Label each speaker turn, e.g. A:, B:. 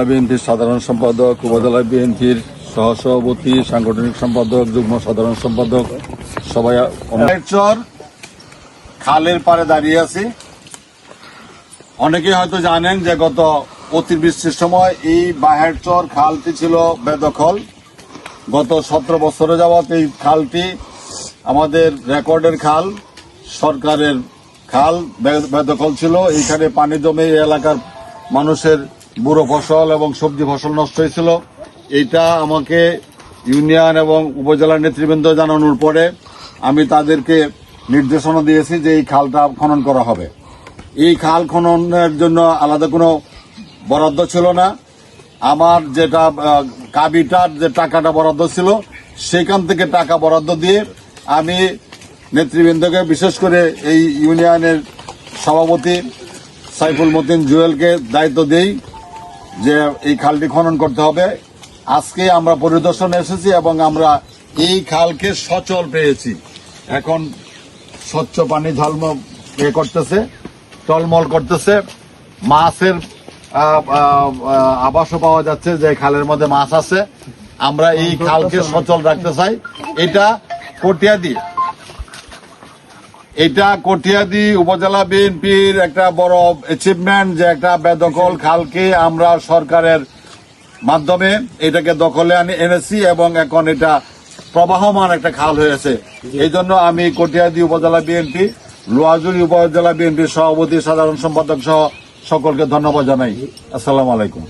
A: উপজেলা বিএনপির সাধারণ সম্পাদক, উপজেলা বিএনপির সহসভাপতি, সাংগঠনিক সম্পাদক, যুগ্ম সাধারণ সম্পাদক সবাই চর খালের পাড়ে দাঁড়িয়ে আছি। অনেকেই হয়তো জানেন যে গত অতিবৃষ্টির সময় এই বাহেরচর খালটি ছিল বেদখল। গত 17 বছরে যাবৎ এই খালটি আমাদের রেকর্ডের খাল, সরকারের খাল বেদখল ছিল। এইখানে পানি জমে এই এলাকার মানুষের বুড়ো ফসল এবং সবজি ফসল নষ্ট হয়েছিল। এইটা আমাকে ইউনিয়ন এবং উপজেলার নেতৃবৃন্দ জানানোর পরে আমি তাদেরকে নির্দেশনা দিয়েছি যে এই খালটা খনন করা হবে। এই খাল খননের জন্য আলাদা কোনো বরাদ্দ ছিল না। আমার যেটা কাবিটার যে টাকাটা বরাদ্দ ছিল সেখান থেকে টাকা বরাদ্দ দিয়ে আমি নেতৃবৃন্দকে, বিশেষ করে এই ইউনিয়নের সভাপতি সাইফুল মতিন জুয়েলকে দায়িত্ব দেই যে এই খালটি খনন করতে হবে। আজকে আমরা পরিদর্শনে এসেছি এবং আমরা এই খালকে সচল পেয়েছি। এখন স্বচ্ছ পানি ঝলমল করতেছে, টলমল করতেছে। মাছের আবাসও পাওয়া যাচ্ছে যে খালের মধ্যে মাছ আছে। আমরা এই খালকে সচল রাখতে চাই। এটা কটিয়াদি উপজেলা বিএনপির একটা বড় অ্যাচিভমেন্ট যে একটা বেদখল খালকে আমরা সরকারের মাধ্যমে এটাকে দখলে এনেছি এবং এখন এটা প্রবাহমান একটা খাল হয়েছে। এই জন্য আমি কটিয়াদি উপজেলা বিএনপি, লোহাজুড়ি উপজেলা বিএনপির সভাপতি, সাধারণ সম্পাদক সহ সকলকে ধন্যবাদ জানাই। আসসালামু আলাইকুম।